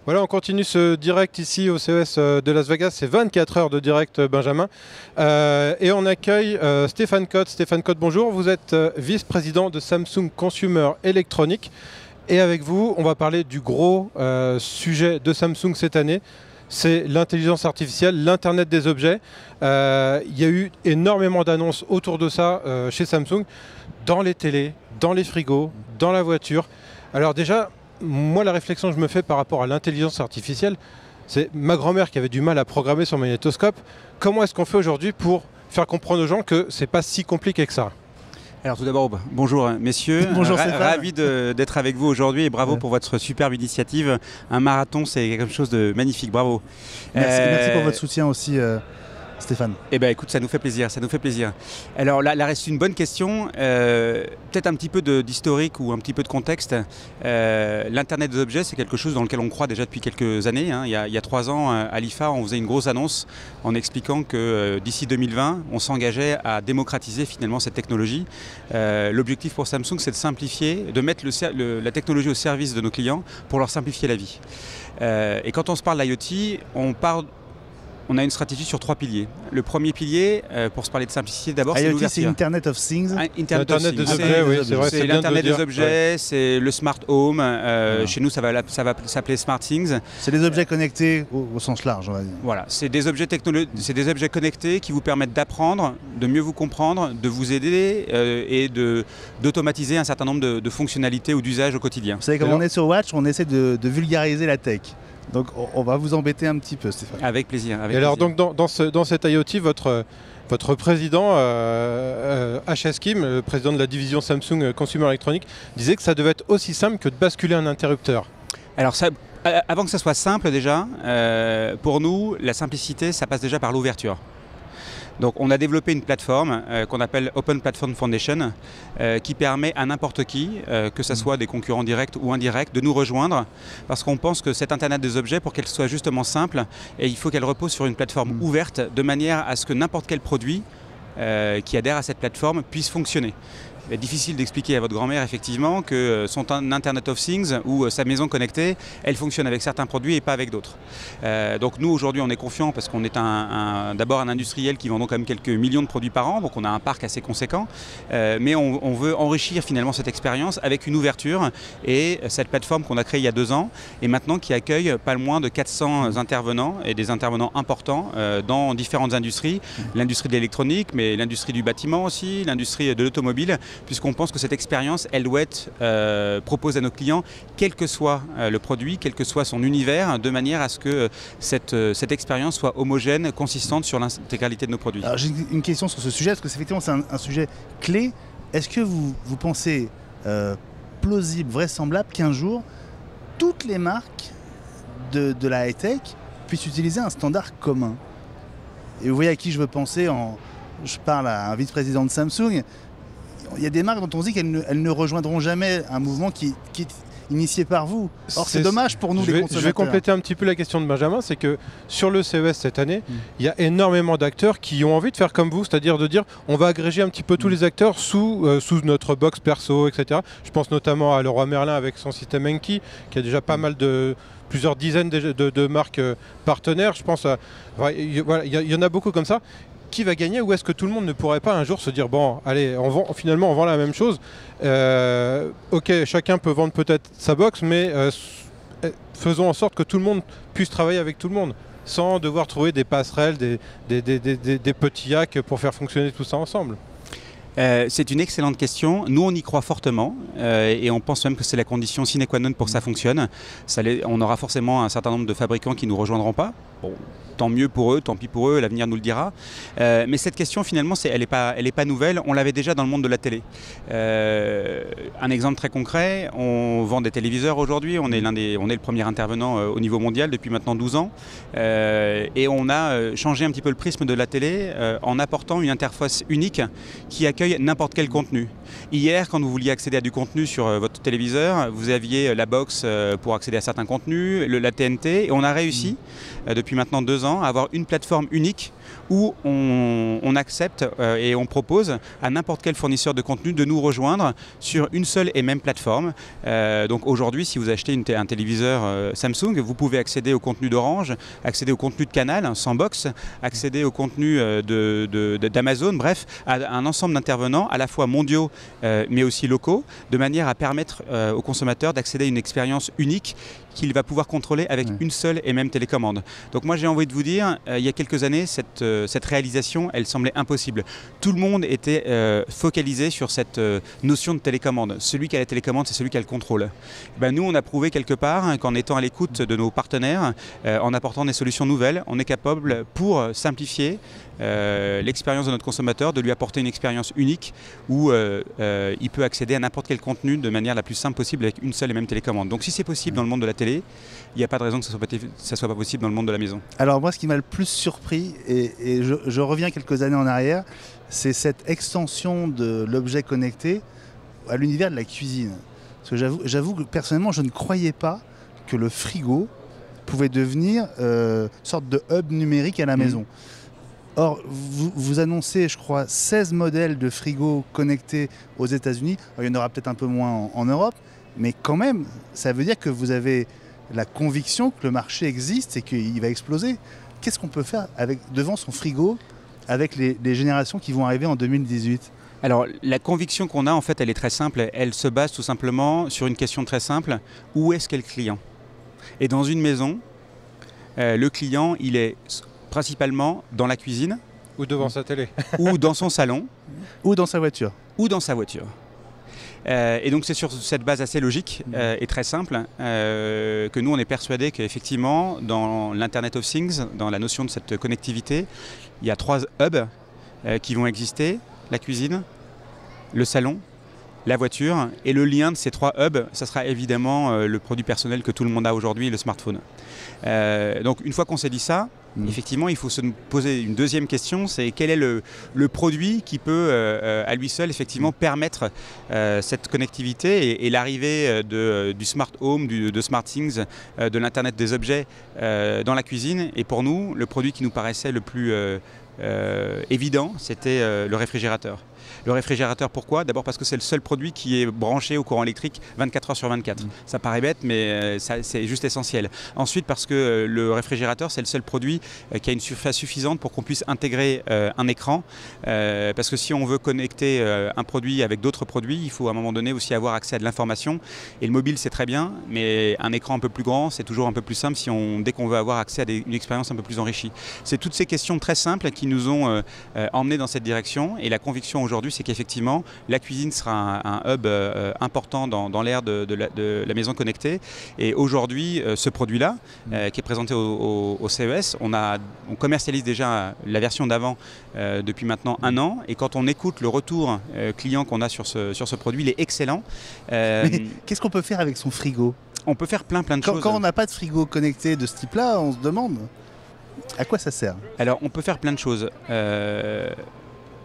Voilà, on continue ce direct ici au CES de Las Vegas. C'est 24 heures de direct, Benjamin. Et on accueille Stéphane Cotte. Stéphane Cotte, bonjour. Vous êtes vice-président de Samsung Consumer Electronics. Et avec vous, on va parler du gros sujet de Samsung cette année. C'est l'intelligence artificielle, l'Internet des objets. Il y a eu énormément d'annonces autour de ça chez Samsung, dans les télés, dans les frigos, dans la voiture. Alors déjà, moi, la réflexion que je me fais par rapport à l'intelligence artificielle, c'est ma grand-mère qui avait du mal à programmer son magnétoscope. Comment est-ce qu'on fait aujourd'hui pour faire comprendre aux gens que c'est pas si compliqué que ça? Alors tout d'abord, bonjour messieurs, bonjour ravi d'être avec vous aujourd'hui et bravo pour votre superbe initiative. Un marathon, c'est quelque chose de magnifique, bravo. Merci pour votre soutien aussi. Stéphane. Eh bien écoute, ça nous fait plaisir, ça nous fait plaisir. Alors là reste une bonne question, peut-être un petit peu d'historique ou un petit peu de contexte. L'Internet des objets, c'est quelque chose dans lequel on croit déjà depuis quelques années. Hein. Il y a 3 ans, à l'IFA, on faisait une grosse annonce en expliquant que d'ici 2020, on s'engageait à démocratiser finalement cette technologie. L'objectif pour Samsung, c'est de simplifier, de mettre la technologie au service de nos clients pour leur simplifier la vie. Et quand on se parle d'IoT, on a une stratégie sur 3 piliers. Le premier pilier, pour se parler de simplicité, d'abord, c'est l'ouverture. C'est Internet of Things. Internet des objets, oui, c'est vrai. C'est l'Internet des objets, c'est le Smart Home. Chez nous, ça va s'appeler Smart Things. C'est des objets connectés au sens large, on va dire. Voilà, c'est des objets connectés qui vous permettent d'apprendre, de mieux vous comprendre, de vous aider et d'automatiser un certain nombre de fonctionnalités ou d'usages au quotidien. Vous savez, comme on est sur Watch, on essaie de vulgariser la tech. Donc on va vous embêter un petit peu, Stéphane. Avec plaisir. Et alors donc dans cette IoT, votre président, H.S. Kim, le président de la division Samsung Consumer Electronics, disait que ça devait être aussi simple que de basculer un interrupteur. Alors ça, avant que ça soit simple déjà, pour nous, la simplicité, ça passe déjà par l'ouverture. Donc on a développé une plateforme qu'on appelle Open Platform Foundation qui permet à n'importe qui, que ce soit des concurrents directs ou indirects, de nous rejoindre parce qu'on pense que cette Internet des objets, pour qu'elle soit justement simple, et il faut qu'elle repose sur une plateforme ouverte de manière à ce que n'importe quel produit qui adhère à cette plateforme puisse fonctionner. Il est difficile d'expliquer à votre grand-mère effectivement que son Internet of Things ou sa maison connectée, elle fonctionne avec certains produits et pas avec d'autres. Donc nous aujourd'hui on est confiants parce qu'on est d'abord un industriel qui vend donc quand même quelques millions de produits par an, donc on a un parc assez conséquent, mais on veut enrichir finalement cette expérience avec une ouverture et cette plateforme qu'on a créée il y a 2 ans et maintenant qui accueille pas moins de 400 intervenants et des intervenants importants dans différentes industries, l'industrie de l'électronique mais l'industrie du bâtiment aussi, l'industrie de l'automobile, puisqu'on pense que cette expérience, elle doit être proposée à nos clients, quel que soit le produit, quel que soit son univers, de manière à ce que cette expérience soit homogène, consistante sur l'intégralité de nos produits. Alors j'ai une question sur ce sujet, parce que effectivement c'est un sujet clé. Est-ce que vous pensez plausible, vraisemblable qu'un jour, toutes les marques de la high-tech puissent utiliser un standard commun? Et vous voyez à qui je veux penser, je parle à un vice-président de Samsung. Il y a des marques dont on se dit qu'elles ne rejoindront jamais un mouvement qui est initié par vous. Or c'est dommage pour nous les consommateurs. Je vais compléter un petit peu la question de Benjamin, c'est que sur le CES cette année, il y a énormément d'acteurs qui ont envie de faire comme vous, c'est-à-dire de dire on va agréger un petit peu tous les acteurs sous notre box perso, etc. Je pense notamment à Leroy Merlin avec son système Enki, qui a déjà pas mal plusieurs dizaines de marques partenaires. Je pense il y en a beaucoup comme ça. Qui va gagner ou est-ce que tout le monde ne pourrait pas un jour se dire bon allez finalement on vend la même chose, ok chacun peut vendre peut-être sa box mais faisons en sorte que tout le monde puisse travailler avec tout le monde sans devoir trouver des passerelles, des petits hacks pour faire fonctionner tout ça ensemble. C'est une excellente question. Nous, on y croit fortement et on pense même que c'est la condition sine qua non pour que ça fonctionne. On aura forcément un certain nombre de fabricants qui ne nous rejoindront pas. Bon, tant mieux pour eux, tant pis pour eux, l'avenir nous le dira. Mais cette question, finalement, elle est pas nouvelle. On l'avait déjà dans le monde de la télé. Un exemple très concret, on vend des téléviseurs aujourd'hui. On est le premier intervenant au niveau mondial depuis maintenant 12 ans. Et on a changé un petit peu le prisme de la télé en apportant une interface unique qui accueille n'importe quel contenu. Hier, quand vous vouliez accéder à du contenu sur votre téléviseur, vous aviez la box pour accéder à certains contenus, la TNT, et on a réussi, depuis maintenant 2 ans, à avoir une plateforme unique où on accepte et on propose à n'importe quel fournisseur de contenu de nous rejoindre sur une seule et même plateforme. Donc aujourd'hui, si vous achetez un téléviseur Samsung, vous pouvez accéder au contenu d'Orange, accéder au contenu de Canal, Sandbox, accéder au contenu d'Amazon, bref, à un ensemble d'intervenants à la fois mondiaux mais aussi locaux, de manière à permettre aux consommateurs d'accéder à une expérience unique qu'il va pouvoir contrôler avec une seule et même télécommande. Donc moi j'ai envie de vous dire, il y a quelques années, cette réalisation, elle semblait impossible. Tout le monde était focalisé sur cette notion de télécommande. Celui qui a la télécommande, c'est celui qui a le contrôle. Nous, on a prouvé quelque part qu'en étant à l'écoute de nos partenaires, en apportant des solutions nouvelles, on est capable, pour simplifier l'expérience de notre consommateur, de lui apporter une expérience unique où il peut accéder à n'importe quel contenu de manière la plus simple possible avec une seule et même télécommande. Donc si c'est possible dans le monde de la télé, il n'y a pas de raison que ça ne soit pas possible dans le monde de la maison. Alors moi, ce qui m'a le plus surpris, et je reviens quelques années en arrière, c'est cette extension de l'objet connecté à l'univers de la cuisine. Parce que j'avoue que personnellement, je ne croyais pas que le frigo pouvait devenir une sorte de hub numérique à la maison. Or, vous annoncez, je crois, 16 modèles de frigo connectés aux États-Unis. Il y en aura peut-être un peu moins en Europe, mais quand même, ça veut dire que vous avez la conviction que le marché existe et qu'il va exploser. Qu'est-ce qu'on peut faire devant son frigo avec les générations qui vont arriver en 2018 ? Alors, la conviction qu'on a, en fait, elle est très simple. Elle se base tout simplement sur une question très simple. Où est-ce qu'est le client ? Et dans une maison, le client, il est principalement dans la cuisine. Ou devant sa télé. Ou dans son salon. Ou dans sa voiture. Ou dans sa voiture. Et donc c'est sur cette base assez logique et très simple que nous on est persuadés qu'effectivement dans l'Internet of Things, dans la notion de cette connectivité, il y a 3 hubs qui vont exister, la cuisine, le salon, la voiture, et le lien de ces 3 hubs, ça sera évidemment le produit personnel que tout le monde a aujourd'hui, le smartphone. Donc une fois qu'on s'est dit ça, effectivement, il faut se poser une deuxième question, c'est quel est le produit qui peut à lui seul effectivement permettre cette connectivité et l'arrivée du smart home, de smart things, de l'internet des objets dans la cuisine. Et pour nous, le produit qui nous paraissait le plus évident, c'était le réfrigérateur. Le réfrigérateur, pourquoi ? D'abord parce que c'est le seul produit qui est branché au courant électrique 24 heures sur 24. Ça paraît bête, mais c'est juste essentiel. Ensuite, parce que le réfrigérateur, c'est le seul produit qui a une surface suffisante pour qu'on puisse intégrer un écran. Parce que si on veut connecter un produit avec d'autres produits, il faut à un moment donné aussi avoir accès à de l'information. Et le mobile, c'est très bien, mais un écran un peu plus grand, c'est toujours un peu plus simple dès qu'on veut avoir accès à une expérience un peu plus enrichie. C'est toutes ces questions très simples qui nous ont emmenés dans cette direction. Et la conviction aujourd'hui, c'est qu'effectivement, la cuisine sera un hub important dans l'ère de la maison connectée. Et aujourd'hui, ce produit-là, qui est présenté au CES, on commercialise déjà la version d'avant depuis maintenant 1 an. Et quand on écoute le retour client qu'on a sur ce produit, il est excellent. Qu'est-ce qu'on peut faire avec son frigo ? On peut faire plein de choses. Quand on n'a pas de frigo connecté de ce type-là, on se demande à quoi ça sert ? Alors, on peut faire plein de choses.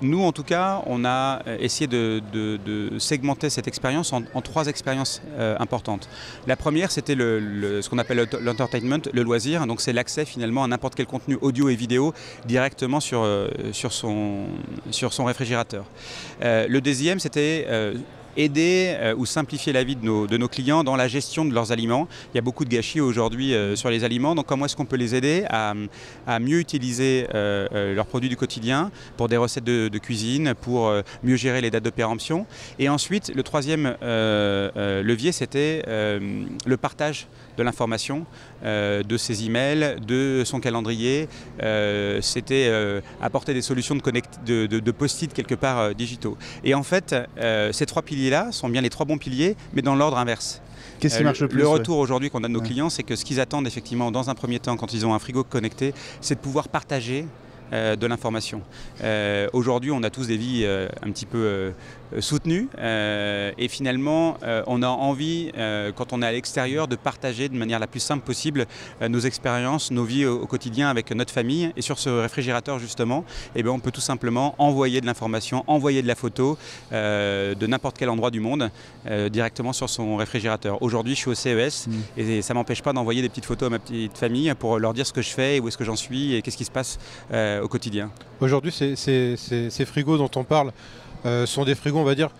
Nous, en tout cas, on a essayé de segmenter cette expérience en 3 expériences importantes. La première, c'était ce qu'on appelle l'entertainment, le loisir. Donc, c'est l'accès finalement à n'importe quel contenu audio et vidéo directement sur son réfrigérateur. Le deuxième, c'était aider ou simplifier la vie de nos clients dans la gestion de leurs aliments. Il y a beaucoup de gâchis aujourd'hui sur les aliments, donc comment est-ce qu'on peut les aider à mieux utiliser leurs produits du quotidien pour des recettes de cuisine, pour mieux gérer les dates de péremption. Et ensuite, le troisième levier, c'était le partage de l'information, de ses emails, de son calendrier. C'était apporter des solutions de post-it quelque part digitaux. Et en fait, ces 3 piliers-là sont bien les 3 bons piliers, mais dans l'ordre inverse. Qu'est-ce qui marche le plus ? Le retour aujourd'hui qu'on a de nos clients, c'est que ce qu'ils attendent effectivement dans un premier temps, quand ils ont un frigo connecté, c'est de pouvoir partager de l'information. Aujourd'hui, on a tous des vies un petit peu soutenues et finalement, on a envie, quand on est à l'extérieur, de partager de manière la plus simple possible nos expériences, nos vies au quotidien avec notre famille. Et sur ce réfrigérateur, justement, on peut tout simplement envoyer de l'information, envoyer de la photo de n'importe quel endroit du monde directement sur son réfrigérateur. Aujourd'hui, je suis au CES et ça ne m'empêche pas d'envoyer des petites photos à ma petite famille pour leur dire ce que je fais et où est-ce que j'en suis et qu'est-ce qui se passe au quotidien. Aujourd'hui, ces frigos dont on parle sont des frigos, on va dire,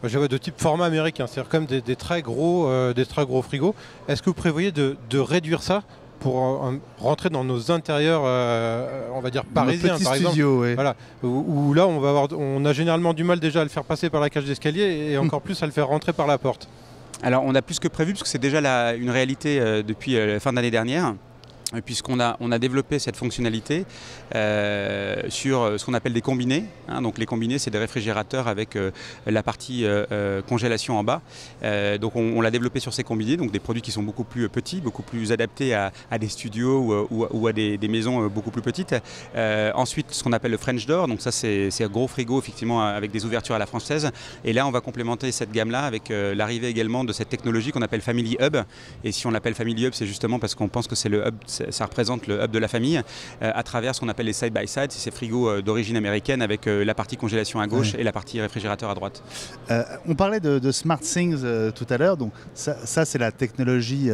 de type format américain, c'est-à-dire comme des très gros frigos. Est-ce que vous prévoyez de réduire ça pour rentrer dans nos intérieurs, on va dire parisiens, par exemple, ouais. Voilà, où là on a généralement du mal déjà à le faire passer par la cage d'escalier et encore plus à le faire rentrer par la porte. Alors on a plus que prévu, parce que c'est déjà une réalité depuis la fin d'année dernière. Puisqu'on a développé cette fonctionnalité sur ce qu'on appelle des combinés. Donc les combinés, c'est des réfrigérateurs avec la partie congélation en bas. Donc on l'a développé sur ces combinés, donc des produits qui sont beaucoup plus petits, beaucoup plus adaptés à des studios ou à des maisons beaucoup plus petites. Ensuite, ce qu'on appelle le French Door, donc ça c'est un gros frigo effectivement avec des ouvertures à la française. Et là, on va complémenter cette gamme-là avec l'arrivée également de cette technologie qu'on appelle Family Hub. Et si on l'appelle Family Hub, c'est justement parce qu'on pense que c'est le hub. Ça représente le hub de la famille à travers ce qu'on appelle les side-by-side, c'est ces frigos d'origine américaine avec la partie congélation à gauche et la partie réfrigérateur à droite. On parlait de SmartThings tout à l'heure, donc ça c'est la technologie,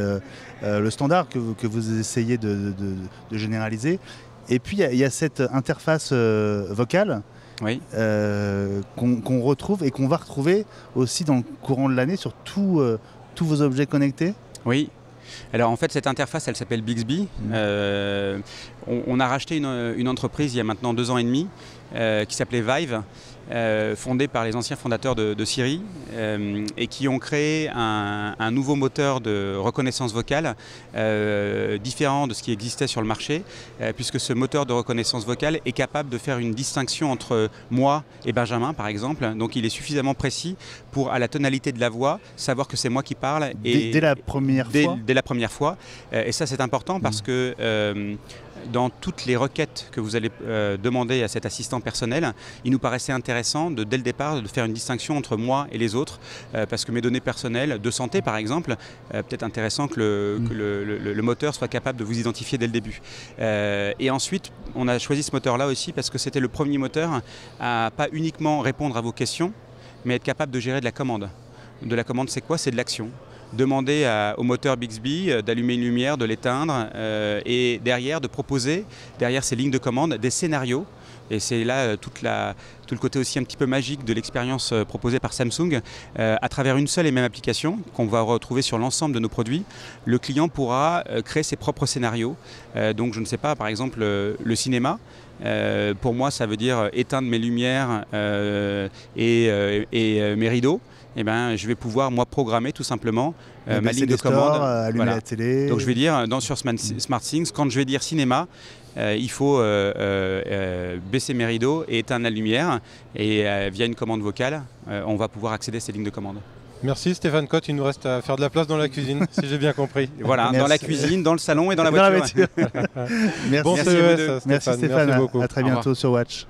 le standard que vous essayez de généraliser. Et puis il y a cette interface vocale oui. qu'on retrouve et qu'on va retrouver aussi dans le courant de l'année sur tous vos objets connectés. Oui. Alors en fait cette interface elle s'appelle Bixby. On a racheté une entreprise il y a maintenant 2 ans et demi qui s'appelait Vive, fondée par les anciens fondateurs de Siri et qui ont créé un nouveau moteur de reconnaissance vocale différent de ce qui existait sur le marché, puisque ce moteur de reconnaissance vocale est capable de faire une distinction entre moi et Benjamin par exemple. Donc il est suffisamment précis pour, à la tonalité de la voix, savoir que c'est moi qui parle. Dès la première fois. Dès la première fois. Et ça c'est important parce que dans toutes les requêtes que vous allez demander à cet assistant personnel, il nous paraissait intéressant dès le départ de faire une distinction entre moi et les autres, parce que mes données personnelles de santé par exemple, peut-être intéressant que le moteur soit capable de vous identifier dès le début. Et ensuite, on a choisi ce moteur-là aussi parce que c'était le premier moteur à pas uniquement répondre à vos questions, mais être capable de gérer de la commande. De la commande, c'est quoi? C'est de l'action. Demander au moteur Bixby d'allumer une lumière, de l'éteindre et derrière de proposer, derrière ces lignes de commande, des scénarios. Et c'est là tout le côté aussi un petit peu magique de l'expérience proposée par Samsung. À travers une seule et même application qu'on va retrouver sur l'ensemble de nos produits, le client pourra créer ses propres scénarios. Donc je ne sais pas, par exemple le cinéma. Pour moi, ça veut dire éteindre mes lumières et mes rideaux. Eh ben, je vais pouvoir moi programmer tout simplement ma ligne de commande. Allumer la télé. Donc je vais dire sur SmartThings, quand je vais dire cinéma, il faut baisser mes rideaux et éteindre la lumière. Et via une commande vocale, on va pouvoir accéder à ces lignes de commande. Merci Stéphane Cotte, il nous reste à faire de la place dans la cuisine, si j'ai bien compris. Voilà, dans la cuisine, dans le salon et dans la voiture. Merci. Bon Merci CES, Stéphane, merci beaucoup. à très bientôt sur Watch.